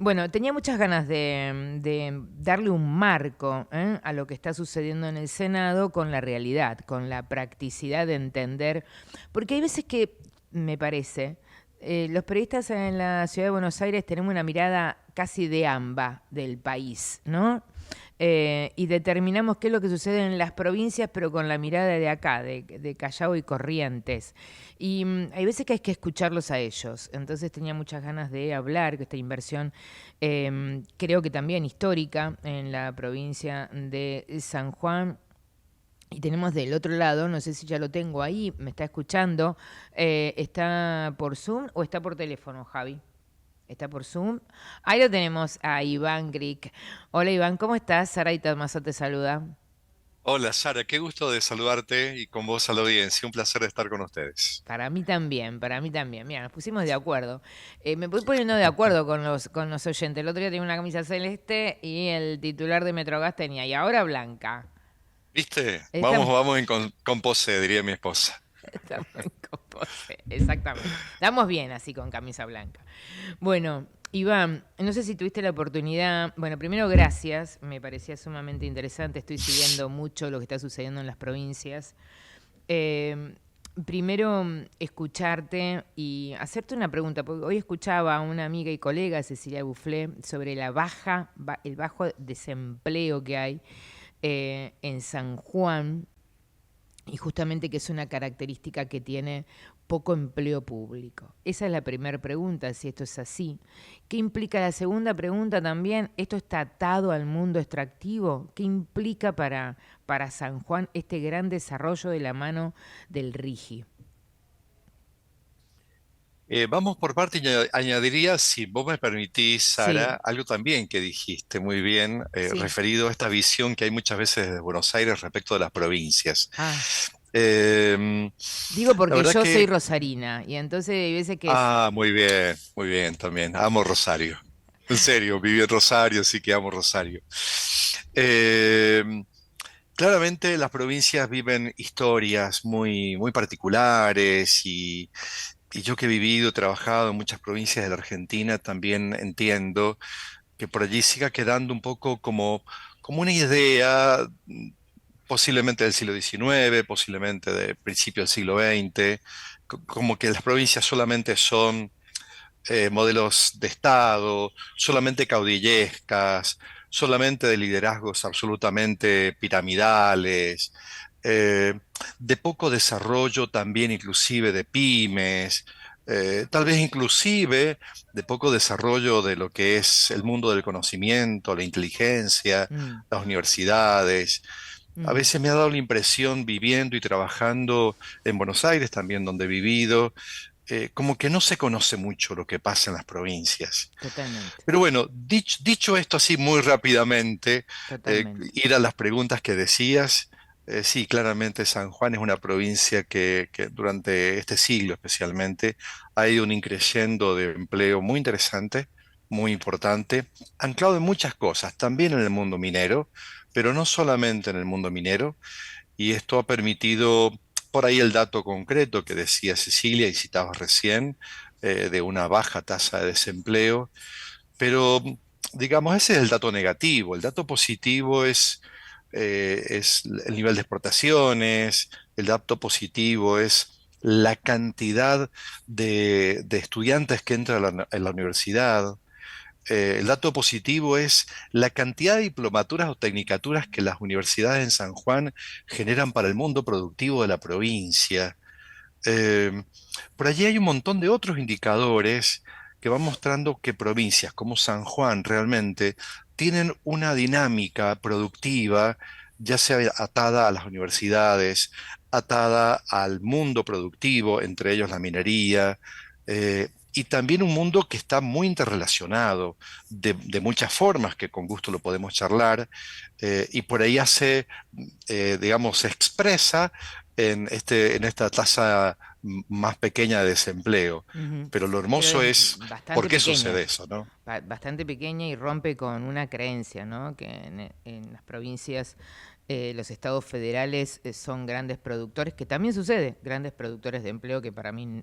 Bueno, tenía muchas ganas de darle un marco a lo que está sucediendo en el Senado con la realidad, con la practicidad de entender, porque hay veces que, me parece, los periodistas en la Ciudad de Buenos Aires tenemos una mirada casi de AMBA del país, ¿no? Y determinamos qué es lo que sucede en las provincias, pero con la mirada de acá, de Callao y Corrientes. Y hay veces que hay que escucharlos a ellos. Entonces tenía muchas ganas de hablar, que esta inversión creo que también histórica en la provincia de San Juan. Y tenemos del otro lado, no sé si ya lo tengo ahí, me está escuchando, ¿está por Zoom o está por teléfono, Javi? ¿Está por Zoom? Ahí lo tenemos a Iván Grieg. Hola Iván, ¿cómo estás? Saraita Mazo te saluda. Hola Sara, qué gusto de saludarte y con vos a la audiencia. Un placer estar con ustedes. Para mí también, para mí también. Mira, nos pusimos de acuerdo. Me voy poniendo de acuerdo con los oyentes. El otro día tenía una camisa celeste y el titular de Metrogas tenía, y ahora blanca. ¿Viste? Vamos, Estamos, vamos con pose, diría mi esposa. estamos en compose, exactamente. Estamos bien así con camisa blanca. Bueno, Iván, no sé si tuviste la oportunidad. Bueno, primero gracias, me parecía sumamente interesante. Estoy siguiendo mucho lo que está sucediendo en las provincias. Eh, Primero, escucharte y hacerte una pregunta, porque hoy escuchaba a una amiga y colega, Cecilia Bufflé, sobre el bajo desempleo que hay en San Juan, y justamente que es una característica que tiene poco empleo público. Esa es la primera pregunta, si esto es así. ¿Qué implica la segunda pregunta también? ¿Esto está atado al mundo extractivo? ¿Qué implica para San Juan este gran desarrollo de la mano del RIGI? Vamos por parte y añadiría, si vos me permitís, Sí, Sara, algo también que dijiste muy bien, sí. referido a esta visión que hay muchas veces de Buenos Aires respecto de las provincias. Ah, Em, digo la porque verdad yo soy que, rosarina y entonces hay veces que es... muy bien también. Amo Rosario. En serio, viví en Rosario, así que amo Rosario. Em, Claramente las provincias viven historias muy particulares y yo que he vivido, trabajado en muchas provincias de la Argentina, también entiendo que por allí siga quedando un poco como una idea, posiblemente del siglo XIX, posiblemente de principio del siglo XX, como que las provincias solamente son modelos de Estado, solamente caudillescas, solamente de liderazgos absolutamente piramidales, eh, de poco desarrollo también inclusive de pymes, tal vez inclusive de poco desarrollo de lo que es el mundo del conocimiento, la inteligencia, Mm, las universidades. A mm, veces me ha dado la impresión viviendo y trabajando en Buenos Aires también, donde he vivido, como que no se conoce mucho lo que pasa en las provincias. totalmente, Pero bueno, dicho esto así muy rápidamente, totalmente. ir a las preguntas que decías, sí, claramente San Juan es una provincia que durante este siglo especialmente ha ido un increyendo de empleo muy interesante, muy importante, anclado en muchas cosas, también en el mundo minero, pero no solamente en el mundo minero, y esto ha permitido, por ahí el dato concreto que decía Cecilia y citabas recién, de una baja tasa de desempleo, pero digamos, ese es el dato negativo. El dato positivo es el nivel de exportaciones, el dato positivo es la cantidad de estudiantes que entran en la universidad, el dato positivo es la cantidad de diplomaturas o tecnicaturas que las universidades en San Juan generan para el mundo productivo de la provincia. Eh, por allí hay un montón de otros indicadores que van mostrando que provincias como San Juan realmente tienen una dinámica productiva, ya sea atada a las universidades, atada al mundo productivo, entre ellos la minería, y también un mundo que está muy interrelacionado de muchas formas, que con gusto lo podemos charlar, y por ahí digamos, se expresa en esta tasa más pequeña de desempleo. Ujú. Pero lo Pero hermoso es es por bastante qué sucede pequeña, eso, ¿no? bastante pequeña y rompe con una creencia, ¿no? Que en las provincias, los estados federales son grandes productores, que también sucede, grandes productores de empleo, que para mí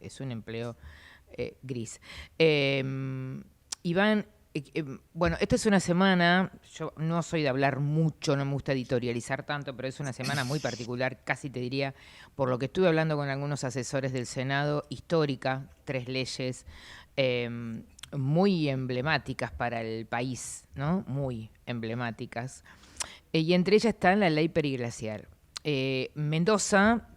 es un empleo gris. Eh, Iván, Bueno, esta es una semana, yo no soy de hablar mucho, no me gusta editorializar tanto, pero es una semana muy particular, casi te diría, por lo que estuve hablando con algunos asesores del Senado, histórica, tres leyes muy emblemáticas para el país, ¿no? Muy emblemáticas. Y entre ellas está la ley periglaciar. Mendoza,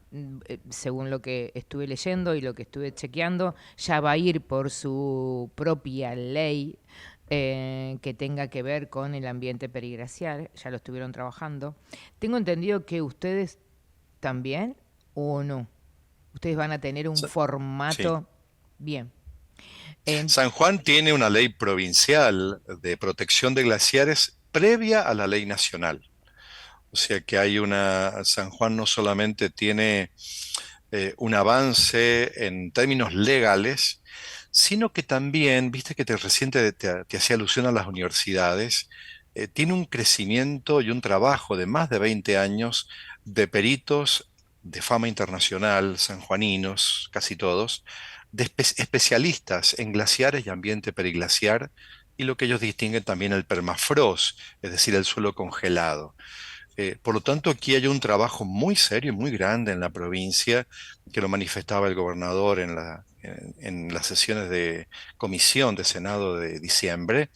según lo que estuve leyendo y lo que estuve chequeando, ya va a ir por su propia ley que tenga que ver con el ambiente periglaciar. Ya lo estuvieron trabajando. Tengo entendido que ustedes también, o no. Ustedes van a tener un Sí. formato bien. En- San Juan tiene una ley provincial de protección de glaciares previa a la ley nacional. O sea que San Juan no solamente tiene un avance en términos legales, sino que también, viste que te hacía alusión a las universidades, tiene un crecimiento y un trabajo de más de 20 años de peritos de fama internacional, sanjuaninos, casi todos, especialistas en glaciares y ambiente periglaciar, y lo que ellos distinguen también el permafrost, es decir, el suelo congelado. Por lo tanto, aquí hay un trabajo muy serio y muy grande en la provincia, que lo manifestaba el gobernador en las sesiones de comisión de Senado de diciembre.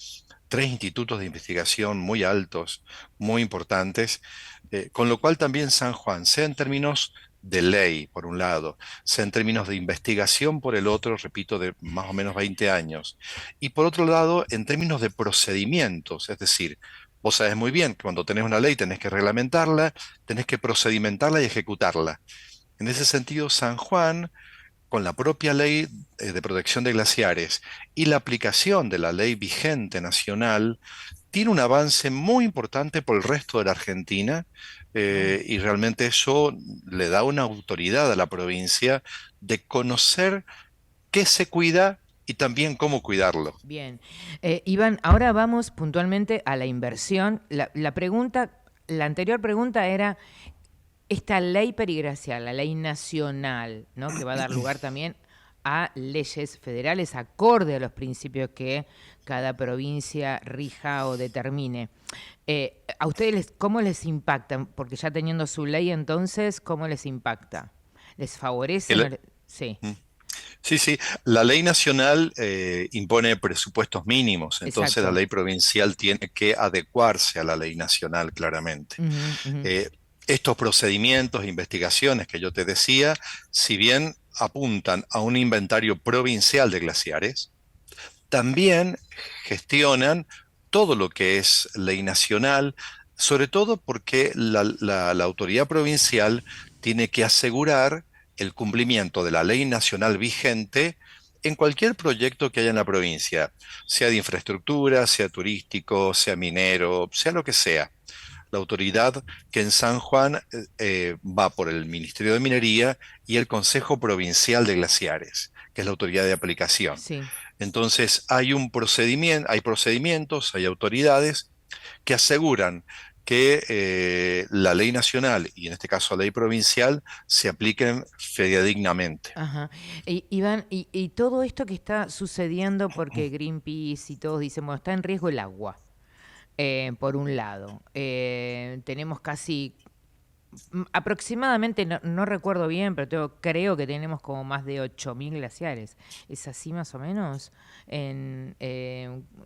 Tres institutos de investigación muy altos, muy importantes, con lo cual también San Juan, sea en términos de ley, por un lado, sea en términos de investigación, por el otro, repito, de más o menos 20 años, y por otro lado, en términos de procedimientos, es decir, vos sabés muy bien que cuando tenés una ley tenés que reglamentarla, tenés que procedimentarla y ejecutarla. En ese sentido, San Juan, con la propia ley de protección de glaciares y la aplicación de la ley vigente nacional, tiene un avance muy importante por el resto de la Argentina, Ah, y realmente eso le da una autoridad a la provincia de conocer qué se cuida y también cómo cuidarlo. bien. Iván, ahora vamos puntualmente a la inversión. La pregunta, la anterior pregunta era esta ley perigracial, la ley nacional, ¿no? Que va a dar lugar también a leyes federales acorde a los principios que cada provincia rija o determine. ¿A ustedes cómo les impacta? Porque ya teniendo su ley entonces, ¿cómo les impacta? ¿Les favorece? El- Sí, mm. Sí, sí, la ley nacional impone presupuestos mínimos, entonces la exacto. ley provincial tiene que adecuarse a la ley nacional claramente. Ujú, ujú. Eh, Estos procedimientos e investigaciones que yo te decía, si bien apuntan a un inventario provincial de glaciares, también gestionan todo lo que es ley nacional, sobre todo porque la autoridad provincial tiene que asegurar el cumplimiento de la ley nacional vigente en cualquier proyecto que haya en la provincia, sea de infraestructura, sea turístico, sea minero, sea lo que sea. La autoridad que en San Juan va por el Ministerio de Minería y el Consejo Provincial de Glaciares, que es la autoridad de aplicación. Sí. Entonces hay procedimientos, hay autoridades que aseguran que la ley nacional y en este caso la ley provincial se apliquen fidedignamente. Ajá. Iván, y todo esto que está sucediendo porque Greenpeace y todos dicen, bueno, está en riesgo el agua, por un lado. Tenemos casi aproximadamente, no recuerdo bien, pero creo que tenemos como más de 8.000 glaciares. ¿Es así más o menos?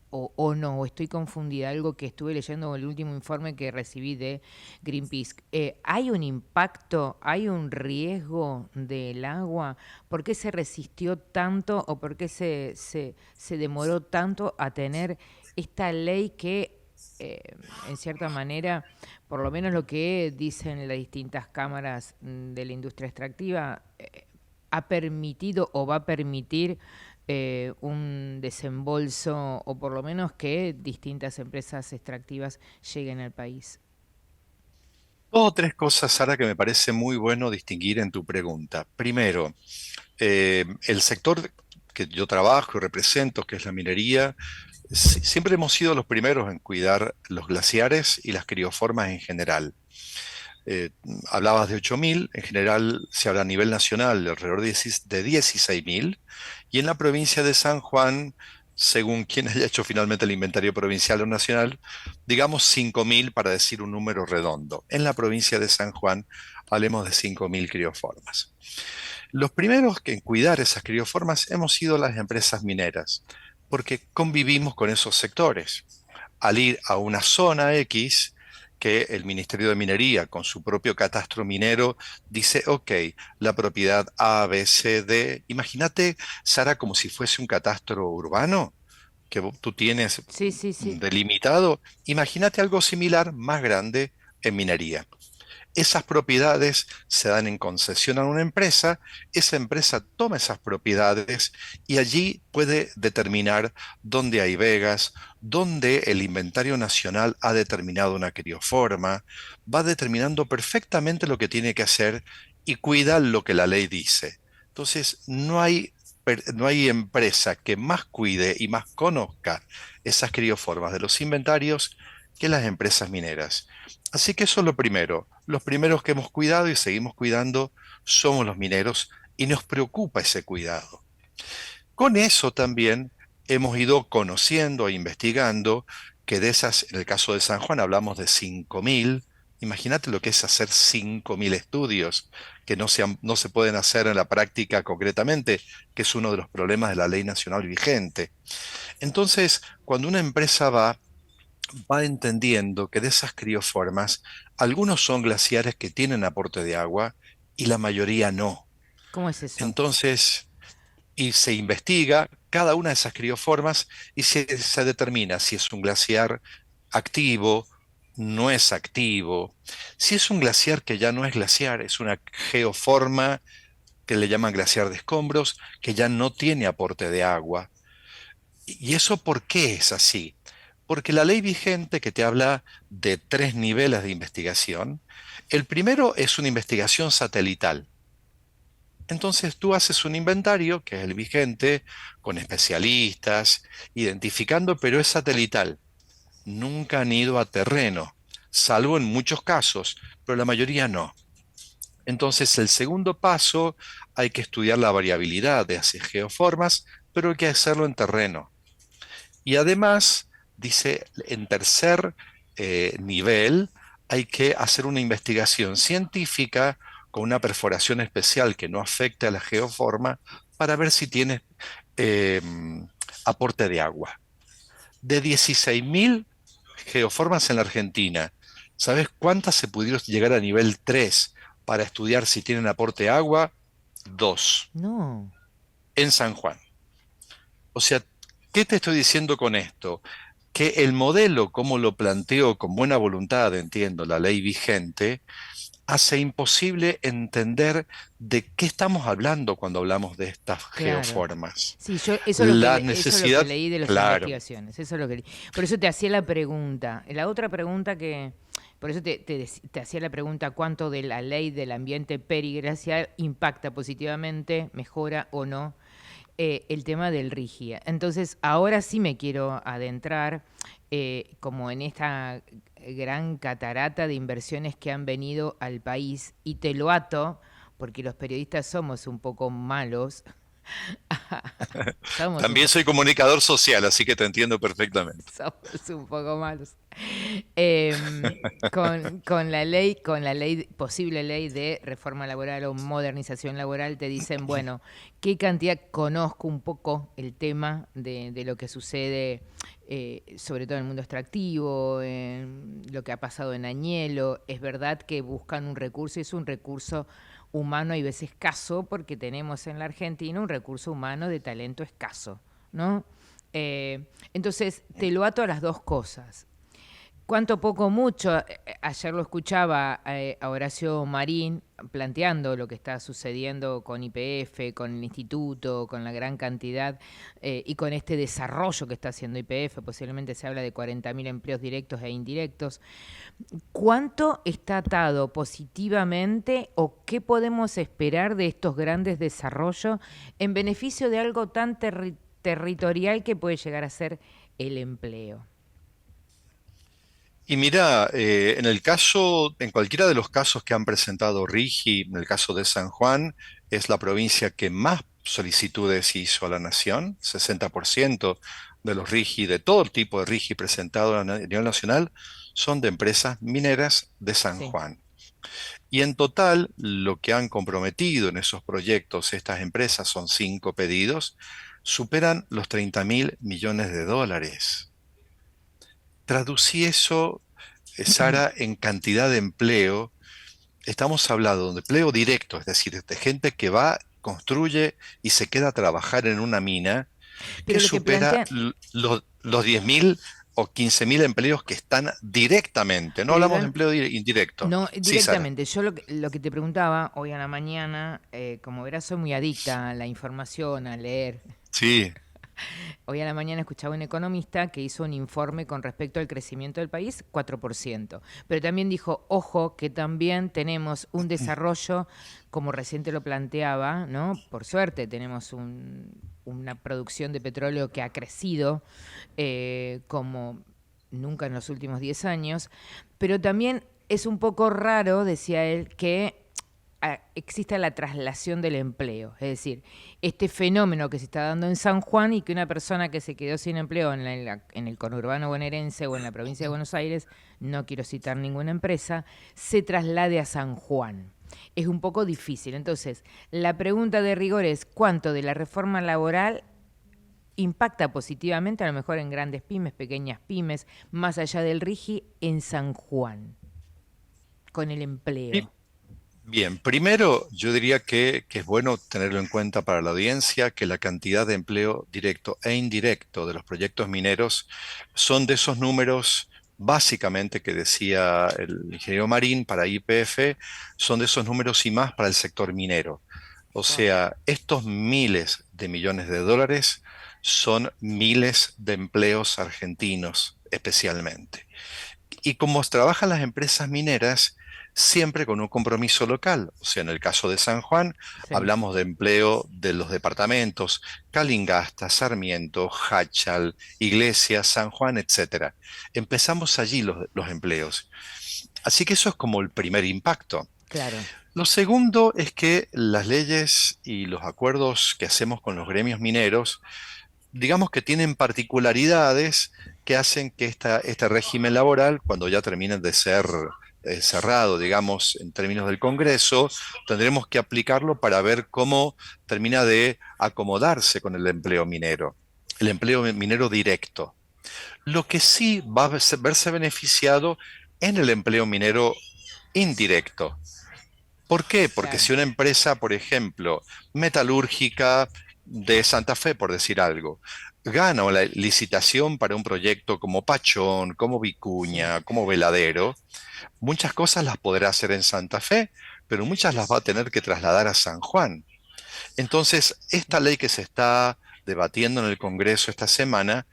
O no, o estoy confundida. Algo que estuve leyendo en el último informe que recibí de Greenpeace. ¿Hay un impacto, hay un riesgo del agua? ¿Por qué se resistió tanto o por qué se demoró tanto a tener esta ley que, en cierta manera, por lo menos lo que dicen las distintas cámaras de la industria extractiva, ha permitido o va a permitir un desembolso o por lo menos que distintas empresas extractivas lleguen al país? Dos o tres cosas, Sara, que me parece muy bueno distinguir en tu pregunta. Primero, el sector que yo trabajo y represento, que es la minería, siempre hemos sido los primeros en cuidar los glaciares y las crioformas en general. Eh, Hablabas de 8.000, en general se habla a nivel nacional de alrededor de 16.000, y en la provincia de San Juan según quien haya hecho finalmente el inventario provincial o nacional, digamos 5.000 para decir un número redondo. En la provincia de San Juan, hablemos de 5.000 crioformas. Los primeros que en cuidar esas crioformas hemos sido las empresas mineras, porque convivimos con esos sectores. Al ir a una zona X, que el Ministerio de Minería, con su propio catastro minero, dice, ok, la propiedad A, B, C, D, imagínate, Sara, como si fuese un catastro urbano que tú tienes Sí, sí, sí. delimitado, imagínate algo similar, más grande en minería. Esas propiedades se dan en concesión a una empresa, esa empresa toma esas propiedades y allí puede determinar dónde hay vegas, dónde el inventario nacional ha determinado una crioforma, va determinando perfectamente lo que tiene que hacer y cuida lo que la ley dice. Entonces, no hay empresa que más cuide y más conozca esas crioformas de los inventarios que las empresas mineras. Así que eso es lo primero. Los primeros que hemos cuidado y seguimos cuidando somos los mineros y nos preocupa ese cuidado. Con eso también hemos ido conociendo e investigando que de esas, en el caso de San Juan hablamos de 5.000. Imagínate lo que es hacer 5.000 estudios que no se pueden hacer en la práctica concretamente, que es uno de los problemas de la ley nacional vigente. Entonces, cuando una empresa va entendiendo que de esas crioformas, algunos son glaciares que tienen aporte de agua y la mayoría no. ¿Cómo es eso? Entonces, y se investiga cada una de esas crioformas y se determina si es un glaciar activo, no es activo. Si es un glaciar que ya no es glaciar, es una geoforma que le llaman glaciar de escombros, que ya no tiene aporte de agua. ¿Y eso por qué es así? Porque la ley vigente que te habla de tres niveles de investigación, el primero es una investigación satelital. Entonces tú haces un inventario, que es el vigente, con especialistas, identificando, pero es satelital. Nunca han ido a terreno, salvo en muchos casos, pero la mayoría no. Entonces el segundo paso, hay que estudiar la variabilidad de esas geoformas, pero hay que hacerlo en terreno. Y además, dice, en tercer nivel, hay que hacer una investigación científica con una perforación especial que no afecte a la geoforma para ver si tiene eh, aporte de agua. De 16.000 geoformas en la Argentina, ¿sabes cuántas se pudieron llegar a nivel 3 para estudiar si tienen aporte de agua? Dos, No. en San Juan. O sea, ¿qué te estoy diciendo con esto? Que el modelo, como lo planteó con buena voluntad, entiendo, la ley vigente, hace imposible entender de qué estamos hablando cuando hablamos de estas Claro. geoformas. Sí, yo La eso es lo que necesidad, leí de las claro, investigaciones, eso es lo que leí. Por eso te hacía la pregunta. La otra pregunta por eso te hacía la pregunta cuánto de la ley del ambiente periglacial impacta positivamente, mejora o no el tema del RIGIA. Entonces, ahora sí me quiero adentrar como en esta gran catarata de inversiones que han venido al país y te lo ato porque los periodistas somos un poco malos. Somos un también poco soy comunicador social, así que te entiendo perfectamente. somos un poco malos. Em, con la ley, posible ley de reforma laboral o modernización laboral, te dicen, bueno, qué cantidad, conozco un poco el tema de lo que sucede, sobre todo en el mundo extractivo, en lo que ha pasado en Añelo. Es verdad que buscan un recurso, y es un recurso humano y veces escaso, porque tenemos en la Argentina un recurso humano de talento escaso, ¿no? Entonces, te lo ato a las dos cosas. Cuánto poco mucho, ayer lo escuchaba a Horacio Marín planteando lo que está sucediendo con YPF, con el instituto, con la gran cantidad y con este desarrollo que está haciendo YPF, posiblemente se habla de 40.000 empleos directos e indirectos. ¿Cuánto está atado positivamente o qué podemos esperar de estos grandes desarrollos en beneficio de algo tan territorial que puede llegar a ser el empleo? Y mira, en cualquiera de los casos que han presentado Rigi, en el caso de San Juan, es la provincia que más solicitudes hizo a la Nación. 60% de los RIGI, de todo el tipo de RIGI presentado a nivel nacional, son de empresas mineras de San Sí. Juan. Y en total, lo que han comprometido en esos proyectos estas empresas, son 5 pedidos, superan los 30.000 millones de dólares. Traducí eso, Sara, en cantidad de empleo. Estamos hablando de empleo directo, es decir, de gente que va, construye y se queda a trabajar en una mina, que Pero lo que supera plantean, los 10.000 o 15.000 empleos que están directamente. No pero hablamos de Iván, empleo indirecto. no Sí, Sara. directamente. Yo lo que te preguntaba hoy a la mañana, como verás, soy muy adicta a la información, a leer. Sí. Hoy a la mañana escuchaba un economista que hizo un informe con respecto al crecimiento del país, 4%. Pero también dijo, ojo, que también tenemos un desarrollo, como recién te lo planteaba, ¿no? Por suerte tenemos una producción de petróleo que ha crecido como nunca en los últimos 10 años, pero también es un poco raro, decía él, que exista la traslación del empleo. Es decir, este fenómeno que se está dando en San Juan y que una persona que se quedó sin empleo en el conurbano bonaerense o en la provincia de Buenos Aires, no quiero citar ninguna empresa, se traslade a San Juan. Es un poco difícil. Entonces, la pregunta de rigor es, ¿cuánto de la reforma laboral impacta positivamente, a lo mejor en grandes pymes, pequeñas pymes, más allá del RIGI, en San Juan, con el Bi- empleo? Bien, primero yo diría que es bueno tenerlo en cuenta para la audiencia, que la cantidad de empleo directo e indirecto de los proyectos mineros son de esos números básicamente que decía el ingeniero Marín para YPF, son de esos números y más para el sector minero. O Wow. sea, estos miles de millones de dólares son miles de empleos argentinos especialmente. Y como trabajan las empresas mineras, siempre con un compromiso local. O sea, en el caso de San Juan, Sí. hablamos de empleo de los departamentos Calingasta, Sarmiento, Háchal, Iglesias, San Juan, etcétera. Empezamos allí los empleos. Así que eso es como el primer impacto. Claro, Lo segundo es que las leyes y los acuerdos que hacemos con los gremios mineros, digamos que tienen particularidades que hacen que este régimen laboral, cuando ya termine de ser cerrado, digamos, en términos del Congreso, tendremos que aplicarlo para ver cómo termina de acomodarse con el empleo minero, el empleo minero directo. Lo que sí va a verse beneficiado en el empleo minero indirecto. ¿Por qué? Porque claro. si una empresa, por ejemplo, metalúrgica de Santa Fe, por decir algo, gana la licitación para un proyecto como Pachón, como Sí. Vicuña, como Veladero, muchas cosas las podrá hacer en Santa Fe, pero muchas las va a tener que trasladar a San Juan. Entonces, esta ley que se está debatiendo en el Congreso esta semana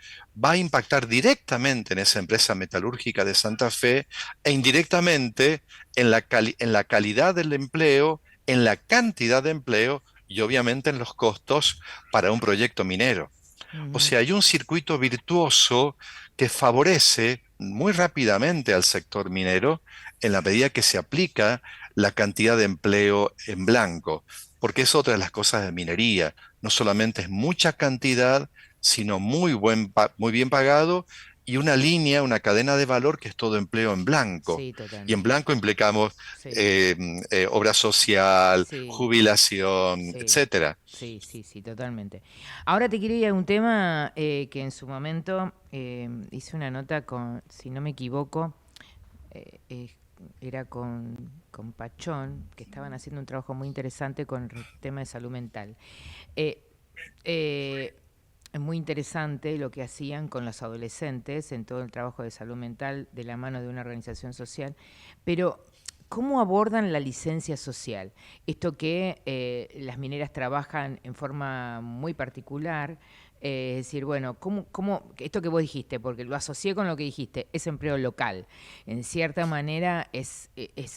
va a impactar directamente en esa empresa metalúrgica de Santa Fe e indirectamente en la calidad del empleo, en la cantidad de empleo y obviamente en los costos para un proyecto minero. O Ujú. sea, hay un circuito virtuoso que favorece muy rápidamente al sector minero en la medida que se aplica la cantidad de empleo en blanco, porque es otra de las cosas de minería. No solamente es mucha cantidad, sino muy bien pagado y una línea, una cadena de valor que es todo empleo en blanco. Sí, Y en totalmente. blanco implicamos Sí, eh, obra social, sí, jubilación, sí, etcétera. sí, sí, sí, totalmente. Ahora te quiero ir a un tema que en su momento hice una nota con, si no me equivoco, eh, eh, era con Pachón, que estaban haciendo un trabajo muy interesante con el tema de salud mental. Eh, eh, es muy interesante lo que hacían con los adolescentes en todo el trabajo de salud mental de la mano de una organización social, pero ¿cómo abordan la licencia social? Esto que las mineras trabajan en forma muy particular, es decir, bueno, esto que vos dijiste, porque lo asocié con lo que dijiste, es empleo local. En cierta manera es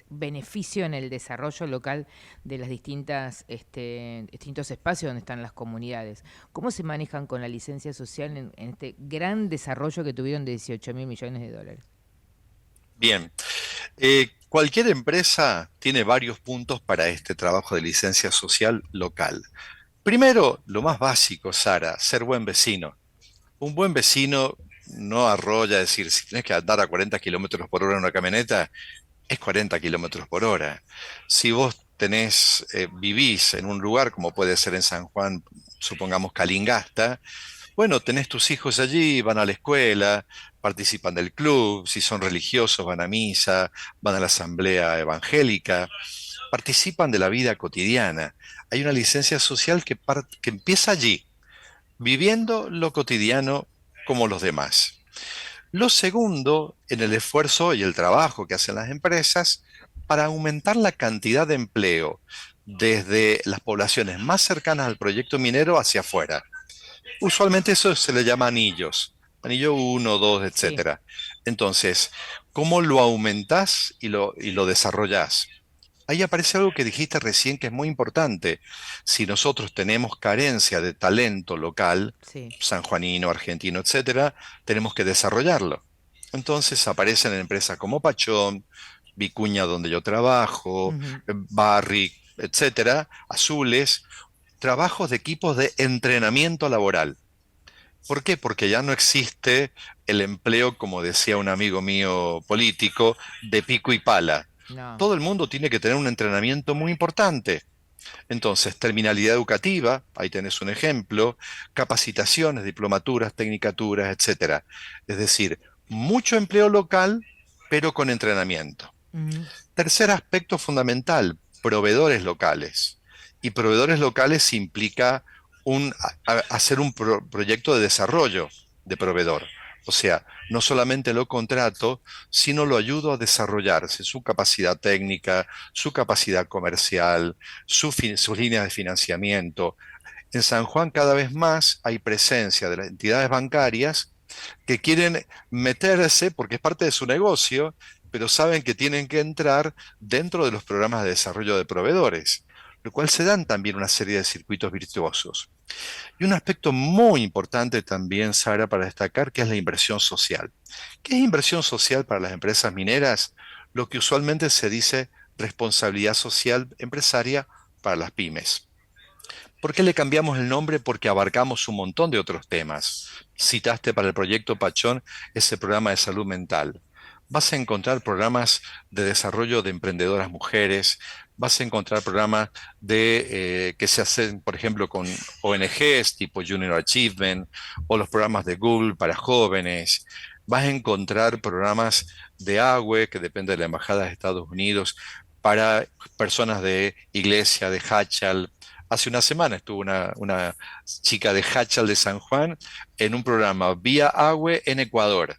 beneficio en el desarrollo local de las distintos espacios donde están las comunidades. ¿Cómo se manejan con la licencia social en este gran desarrollo que tuvieron de 18.000 millones de dólares? Bien. Cualquier empresa tiene varios puntos para este trabajo de licencia social local. Primero, lo más básico, Sara, ser buen vecino. Un buen vecino no arrolla, es decir, si tienes que andar a 40 kilómetros por hora en una camioneta, es 40 kilómetros por hora. Si vos vivís en un lugar como puede ser en San Juan, supongamos Calingasta, bueno, tenés tus hijos allí, van a la escuela, participan del club, si son religiosos van a misa, van a la asamblea evangélica, participan de la vida cotidiana. Hay una licencia social que empieza allí, viviendo lo cotidiano como los demás. Lo segundo, en el esfuerzo y el trabajo que hacen las empresas para aumentar la cantidad de empleo desde las poblaciones más cercanas al proyecto minero hacia afuera. Usualmente eso se le llama anillos, anillo uno, 2, Sí. etcétera. Entonces, ¿cómo lo aumentás y lo desarrollás? Ahí aparece algo que dijiste recién que es muy importante. Si nosotros tenemos carencia de talento local, Sí. sanjuanino, argentino, etcétera, tenemos que desarrollarlo. Entonces aparecen empresas como Pachón, Vicuña, donde yo trabajo, Ujú. Barrick, etcétera, Azules, trabajos de equipos de entrenamiento laboral. ¿Por qué? Porque ya no existe el empleo, como decía un amigo mío político, de pico y pala. No. Todo el mundo tiene que tener un entrenamiento muy importante. Entonces, terminalidad educativa, ahí tenés un ejemplo, capacitaciones, diplomaturas, tecnicaturas, etcétera. Es decir, mucho empleo local, pero con entrenamiento. Ujú. Tercer aspecto fundamental, proveedores locales. Y proveedores locales implica hacer un proyecto de desarrollo de proveedor. O sea, no solamente lo contrato, sino lo ayudo a desarrollarse, su capacidad técnica, su capacidad comercial, sus líneas de financiamiento. En San Juan cada vez más hay presencia de las entidades bancarias que quieren meterse porque es parte de su negocio, pero saben que tienen que entrar dentro de los programas de desarrollo de proveedores, lo cual se dan también una serie de circuitos virtuosos. Y un aspecto muy importante también, Sara, para destacar, que es la inversión social. ¿Qué es inversión social para las empresas mineras? Lo que usualmente se dice responsabilidad social empresaria para las pymes. ¿Por qué le cambiamos el nombre? Porque abarcamos un montón de otros temas. Citaste para el proyecto Pachón ese programa de salud mental. Vas a encontrar programas de desarrollo de emprendedoras mujeres, vas a encontrar programas que se hacen, por ejemplo, con ONGs tipo Junior Achievement o los programas de Google para jóvenes. Vas a encontrar programas de AWE, que depende de la Embajada de Estados Unidos, para personas de Iglesia, de Hachal. Hace una semana estuvo una chica de Hachal de San Juan en un programa Vía Agüe en Ecuador,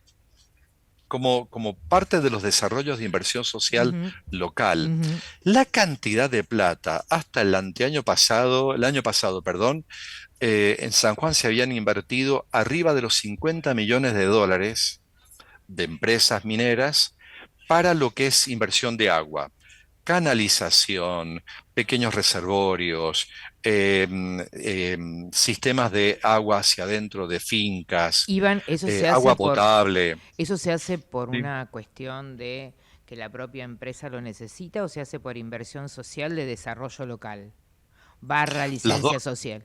como parte de los desarrollos de inversión social Ujú. local. Ujú. La cantidad de plata hasta el año pasado, perdón, en San Juan se habían invertido arriba de los 50 millones de dólares de empresas mineras para lo que es inversión de agua, canalización, pequeños reservorios, sistemas de agua hacia adentro de fincas, Iván, eso se hace agua por, potable. eso se hace por Sí. una cuestión de que la propia empresa lo necesita o se hace por inversión social de desarrollo local, barra Las dos, licencia social.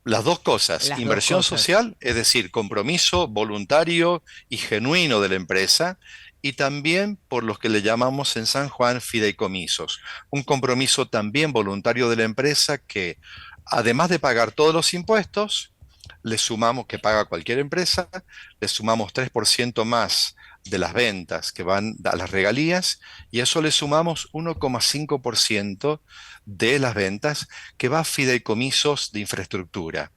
las dos cosas, Las dos inversión cosas. social, es decir, compromiso voluntario y genuino de la empresa, y también por los que le llamamos en San Juan fideicomisos, un compromiso también voluntario de la empresa que, además de pagar todos los impuestos, le sumamos, que paga cualquier empresa, le sumamos 3% más de las ventas que van a las regalías, y a eso le sumamos 1,5% de las ventas que va a fideicomisos de infraestructura.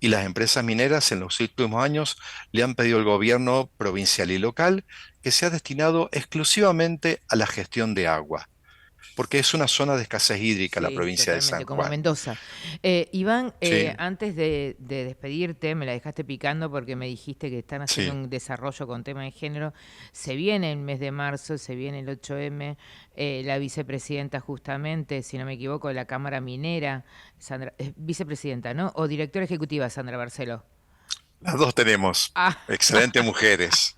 Y las empresas mineras en los últimos años le han pedido al gobierno provincial y local que sea destinado exclusivamente a la gestión de agua, porque es una zona de escasez hídrica la Sí, provincia de totalmente, San como Juan. Mendoza. Iván, Sí, antes de despedirte, me la dejaste picando porque me dijiste que están haciendo sí. un desarrollo con tema de género. Se viene el mes de marzo, se viene el 8M, la vicepresidenta justamente, si no me equivoco, de la Cámara Minera, Sandra, vicepresidenta, ¿no? O directora ejecutiva, Sandra Barceló. Las dos tenemos Ah, excelentes mujeres.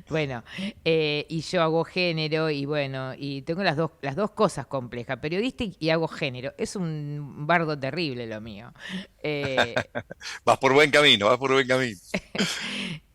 Bueno, y yo hago género y bueno, y tengo las dos cosas complejas, periodista y hago género. Es un bardo terrible lo mío. Eh, Vas por buen camino, vas por buen camino.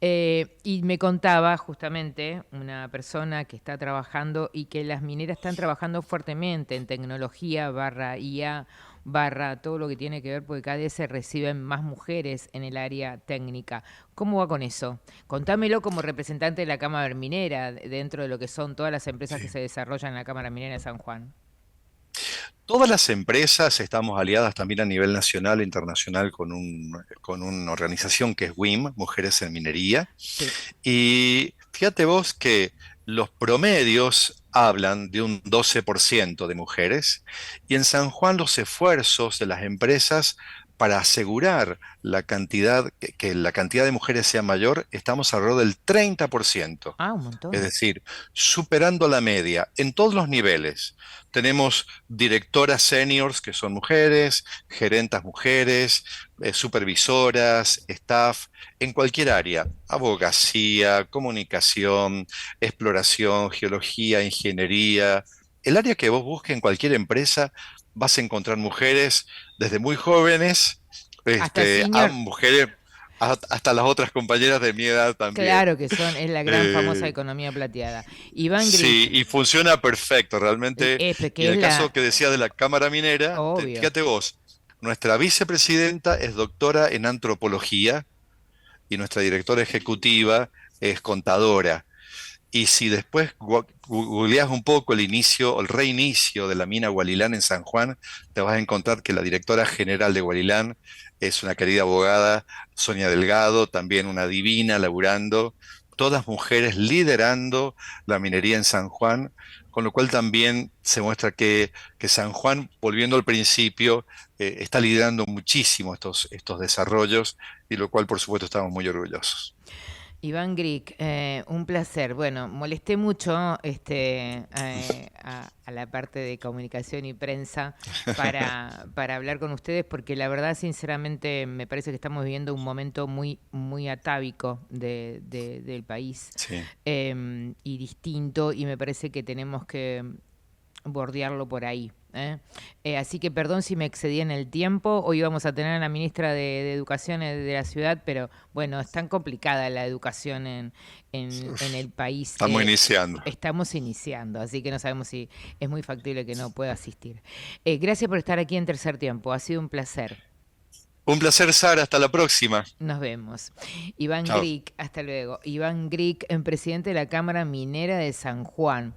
y me contaba justamente una persona que está trabajando y que las mineras están trabajando fuertemente en tecnología barra IA barra todo lo que tiene que ver porque cada vez se reciben más mujeres en el área técnica. ¿Cómo va con eso? Contámelo como representante de la Cámara Minera dentro de lo que son todas las empresas que Sí. se desarrollan en la Cámara Minera de San Juan. Todas las empresas estamos aliadas también a nivel nacional e internacional con una organización que es WIM, Mujeres en Minería. Sí. Y fíjate vos que los promedios hablan de un 12% de mujeres y en San Juan los esfuerzos de las empresas para asegurar que la cantidad de mujeres sea mayor, estamos alrededor del 30%. Ah, un Es montón. decir, superando la media en todos los niveles. Tenemos directoras seniors que son mujeres, gerentas mujeres, supervisoras, staff, en cualquier área, abogacía, comunicación, exploración, geología, ingeniería. El área que vos busques en cualquier empresa, vas a encontrar mujeres desde muy jóvenes, Hasta a senior, mujeres, hasta las otras compañeras de mi edad también. claro que son, es la gran famosa Eh, economía plateada. Iván Sí, Gric, y funciona perfecto, realmente. Y que en es el caso la, que decía de la Cámara Minera, obvio. fíjate vos, nuestra vicepresidenta es doctora en antropología y nuestra directora ejecutiva es contadora. Y si después googleás un poco el inicio, el reinicio de la mina Gualilán en San Juan, te vas a encontrar que la directora general de Gualilán es una querida abogada, Sonia Delgado, también una divina, laburando, todas mujeres liderando la minería en San Juan, con lo cual también se muestra que San Juan, volviendo al principio, está liderando muchísimo estos desarrollos, y lo cual por supuesto estamos muy orgullosos. Iván Gric, un placer. Bueno, molesté mucho a la parte de comunicación y prensa para hablar con ustedes porque la verdad, sinceramente, me parece que estamos viviendo un momento muy, muy atávico del país Sí. y distinto y me parece que tenemos que bordearlo por ahí. Así que perdón si me excedí en el tiempo. Hoy vamos a tener a la ministra de Educación de la ciudad, pero bueno, es tan complicada la educación en el país. Estamos iniciando. Estamos iniciando, así que no sabemos si es muy factible que no pueda asistir. Gracias por estar aquí en Tercer Tiempo. Ha sido un placer. Un placer, Sara. Hasta la próxima. Nos vemos. Iván Chao. Gric, hasta luego. Iván Gric, presidente de la Cámara Minera de San Juan.